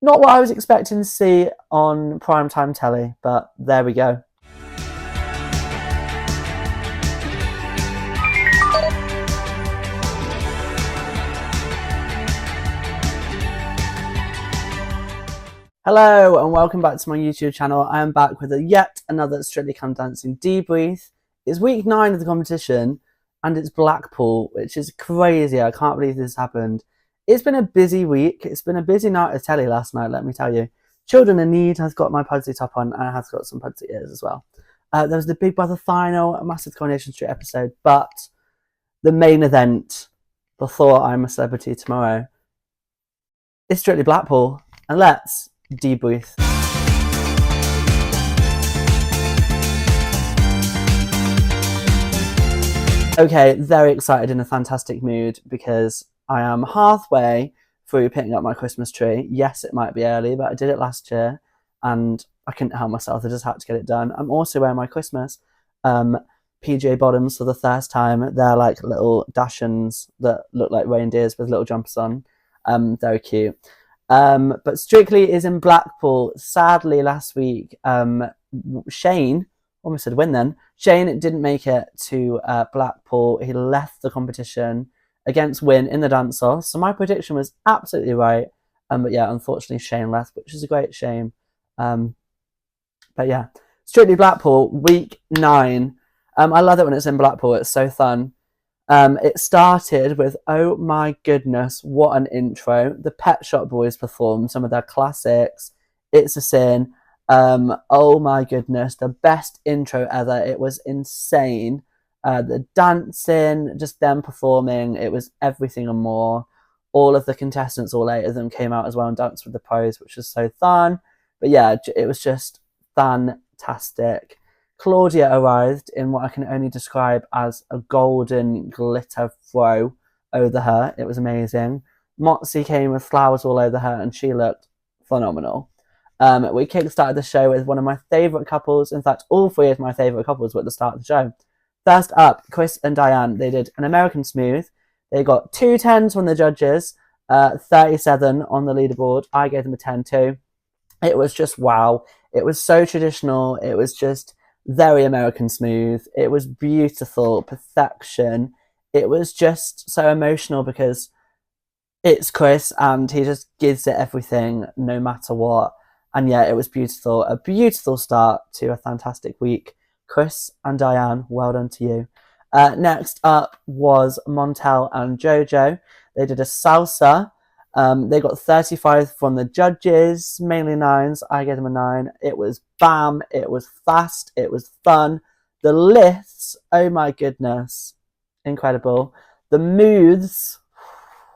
Not what I was expecting to see on primetime telly, but there we go. Hello and welcome back to my YouTube channel. I am back with yet another Strictly Come Dancing debrief. It's week 9 of the competition and it's Blackpool, which is crazy. I can't believe this happened. It's been a busy week. It's been a busy night of telly last night, let me tell you. Children in Need has got my Pudsey top on and has got some Pudsey ears as well. There was the Big Brother final, a massive Coronation Street episode, but the main event, before I'm a Celebrity Tomorrow, is Strictly Blackpool. And let's debrief. Okay, very excited, in a fantastic mood because I am halfway through picking up my Christmas tree. Yes, it might be early, but I did it last year and I couldn't help myself. I just had to get it done. I'm also wearing my Christmas PJ bottoms for the first time. They're like little Dachshunds that look like reindeers with little jumpers on. Very cute. But Strictly is in Blackpool. Sadly, last week, Shane, almost said win then, Shane didn't make it to Blackpool. He left the competition against Win in the dance-off. So my prediction was absolutely right. But yeah, unfortunately Shane left, which is a great shame. But yeah, Strictly Blackpool, week 9. I love it when it's in Blackpool. It's so fun. It started with, oh my goodness, what an intro. The Pet Shop Boys performed some of their classics. It's a Sin. Oh my goodness, the best intro ever. It was insane. The dancing, just them performing, it was everything and more. All of the contestants, all 8 of them, came out as well and danced with the pros, which was so fun. But yeah, it was just fantastic. Claudia arrived in what I can only describe as a golden glitter throw over her. It was amazing. Motzi came with flowers all over her and she looked phenomenal. We kickstarted the show with one of my favourite couples. In fact, all 3 of my favourite couples were at the start of the show. First up, Chris and Diane. They did an American Smooth. They got 2 10s from the judges, 37 on the leaderboard. I gave them a 10 too. It was just wow. It was so traditional. It was just very American Smooth. It was beautiful, perfection. It was just so emotional because it's Chris and he just gives it everything no matter what. And yeah, it was beautiful. A beautiful start to a fantastic week. Chris and Diane, well done to you. Next up was Montel and Jojo. They did a salsa. They got 35 from the judges, mainly 9s. I gave them a 9. It was bam. It was fast. It was fun. The lifts, oh my goodness, incredible. The moves,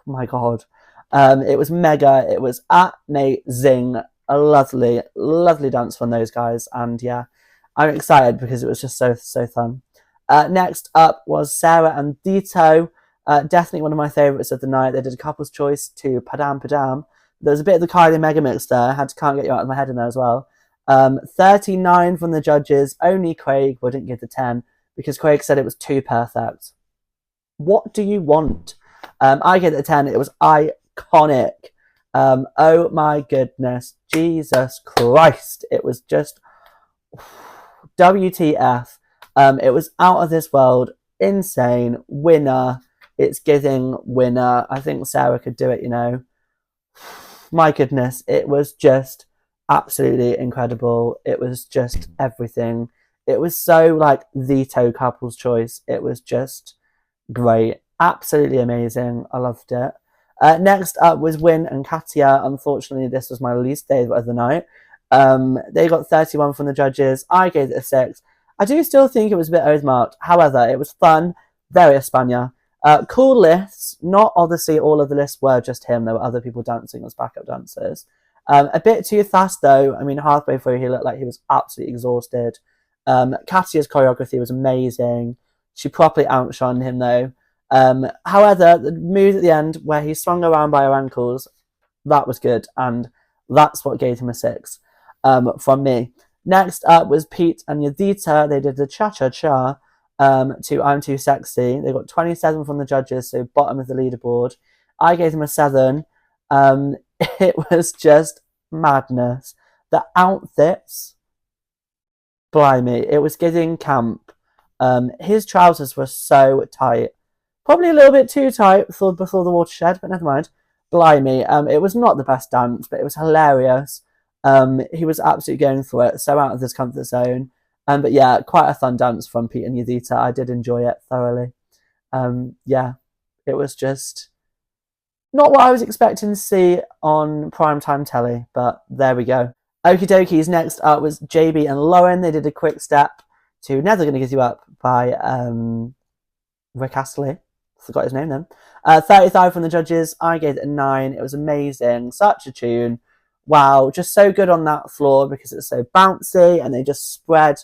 oh my god. It was mega. It was amazing. A lovely, lovely dance from those guys. And yeah, I'm excited because it was just so fun. Next up was Sarah and Dito. Definitely one of my favourites of the night. They did a couple's choice to Padam Padam. There was a bit of the Kylie Mega Mix there. I can't get you out of my head in there as well. 39 from the judges. Only Craig wouldn't give the 10 because Craig said it was too perfect. What do you want? I gave it a 10. It was iconic. Oh my goodness. Jesus Christ. It was just WTF. It was out of this world. Insane. Winner. It's giving winner. I think Sarah could do it, you know. My goodness. It was just absolutely incredible. It was just everything. It was so like veto couple's choice. It was just great. Absolutely amazing. I loved it. Next up was Win and Katia. Unfortunately, this was my least favourite of the night. They got 31 from the judges. I gave it a 6. I do still think it was a bit overmarked. However, it was fun. Very España. Cool lists. Not obviously all of the lists were just him. There were other people dancing as backup dancers. A bit too fast though. I mean, halfway through he looked like he was absolutely exhausted. Katia's choreography was amazing. She properly outshone him though. However, the move at the end where he swung around by her ankles, that was good. And that's what gave him a 6 from me. Next up was Pete and Yadita. They did the cha-cha-cha to I'm Too Sexy. They got 27 from the judges, so bottom of the leaderboard. I gave them a 7. It was just madness. The outfits, blimey, it was getting camp. His trousers were so tight. Probably a little bit too tight before the watershed, but never mind. Blimey, it was not the best dance, but it was hilarious. He was absolutely going for it, so out of his comfort zone. But yeah, quite a fun dance from Pete and Yadita. I did enjoy it thoroughly. Yeah, it was just not what I was expecting to see on primetime telly, but there we go. Okie dokies, next up was JB and Lauren. They did a quick step to Never Gonna Give You Up by Rick Astley. Forgot his name then. 35 from the judges. I gave it a 9. It was amazing. Such a tune. Wow, just so good on that floor because it's so bouncy and they just spread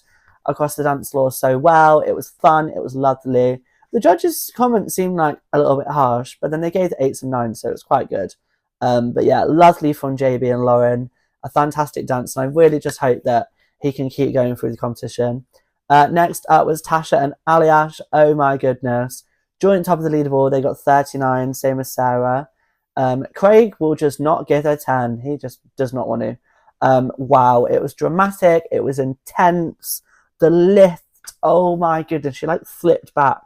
across the dance floor so well. It was fun. It was lovely. The judges' comments seemed like a little bit harsh, but then they gave it 8s and 9s, so it was quite good. But yeah, lovely from JB and Lauren. A fantastic dance, and I really just hope that he can keep going through the competition. Next up was Tasha and Aliash. Oh my goodness. Joint top of the leaderboard, they got 39, same as Sarah. Craig will just not give her 10. He just does not want to. Wow, it was dramatic. It was intense. The lift, oh my goodness, she like flipped back.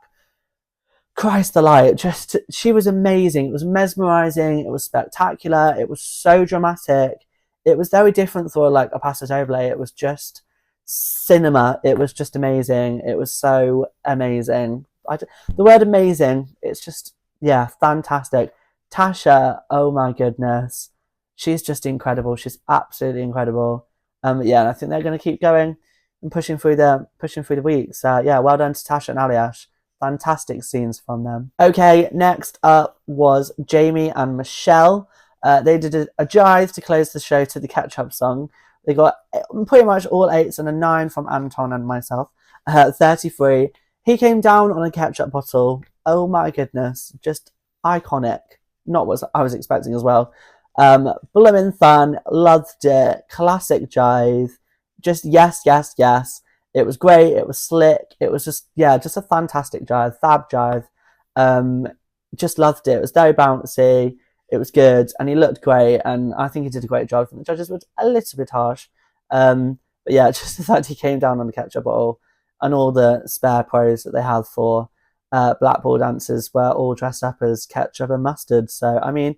Christ alive, just, she was amazing. It was mesmerizing. It was spectacular. It was so dramatic. It was very different for like a Pastor's Overlay. It was just cinema. It was just amazing. It was so amazing. The word amazing, it's just, yeah, fantastic. Tasha, oh my goodness. She's just incredible. She's absolutely incredible. Yeah, and I think they're going to keep going and pushing through the weeks. Yeah, well done to Tasha and Aliash. Fantastic scenes from them. Okay, next up was Jamie and Michelle. They did a jive to close the show to the catch-up song. They got pretty much all 8s and a 9 from Anton and myself. 33. He came down on a ketchup bottle. Oh my goodness. Just iconic. Not what I was expecting as well. Bloomin' fun. Loved it. Classic jive. Just yes, yes, yes. It was great. It was slick. It was just, yeah, just a fantastic jive. Fab jive. Just loved it. It was very bouncy. It was good. And he looked great. And I think he did a great job. The judges were a little bit harsh. But yeah, just the fact he came down on the ketchup bottle and all the spare pros that they have for Blackpool dancers were all dressed up as ketchup and mustard. So, I mean,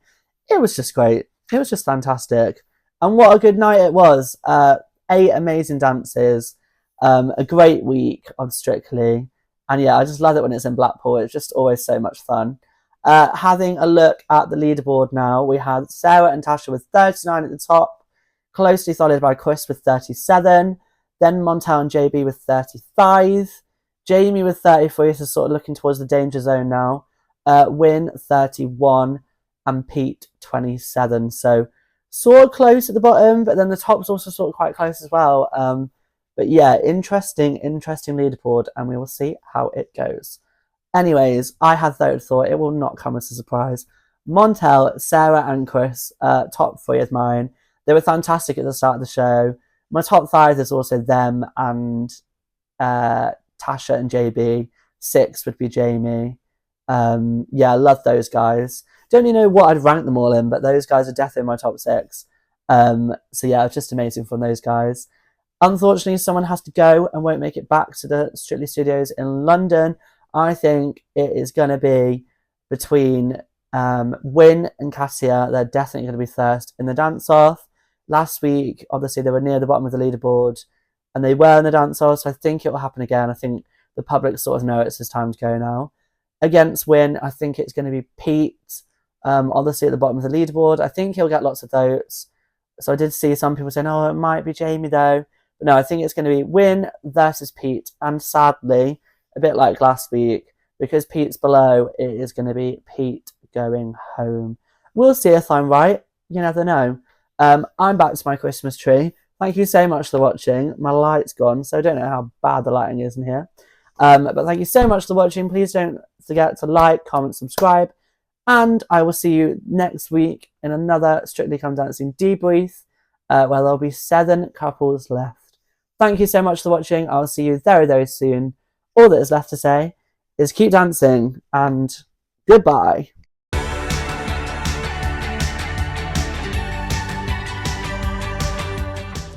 it was just great. It was just fantastic. And what a good night it was. 8 amazing dances. A great week of Strictly. And yeah, I just love it when it's in Blackpool. It's just always so much fun. Having a look at the leaderboard now, we had Sarah and Tasha with 39 at the top, closely followed by Chris with 37, then Montel and JB with 35, Jamie with 33, so sort of looking towards the danger zone now, Win 31, and Pete 27. So sort of close at the bottom, but then the top's also sort of quite close as well. But yeah, interesting leaderboard, and we will see how it goes. Anyways, I had thought it will not come as a surprise. Montel, Sarah, and Chris, top 3 of mine. They were fantastic at the start of the show. My top 5 is also them and Tasha and JB. 6 would be Jamie. Yeah, I love those guys. Don't even know what I'd rank them all in, but those guys are definitely in my top 6. So yeah, it's just amazing from those guys. Unfortunately, someone has to go and won't make it back to the Strictly Studios in London. I think it is going to be between Win and Katia. They're definitely going to be first in the dance-off. Last week, obviously, they were near the bottom of the leaderboard, and they were in the dance-off, so I think it will happen again. I think the public sort of know it's his time to go now. Against Win, I think it's going to be Pete, obviously at the bottom of the leaderboard. I think he'll get lots of votes. So I did see some people saying, oh, it might be Jamie, though. But no, I think it's going to be Win versus Pete, and sadly, a bit like last week, because Pete's below, it is going to be Pete going home. We'll see if I'm right. You never know. I'm back to my Christmas tree. Thank you so much for watching. My light's gone, so I don't know how bad the lighting is in here. But thank you so much for watching. Please don't forget to like, comment, subscribe. And I will see you next week in another Strictly Come Dancing debrief, where there'll be 7 couples left. Thank you so much for watching. I'll see you very, very soon. All that is left to say is keep dancing and goodbye.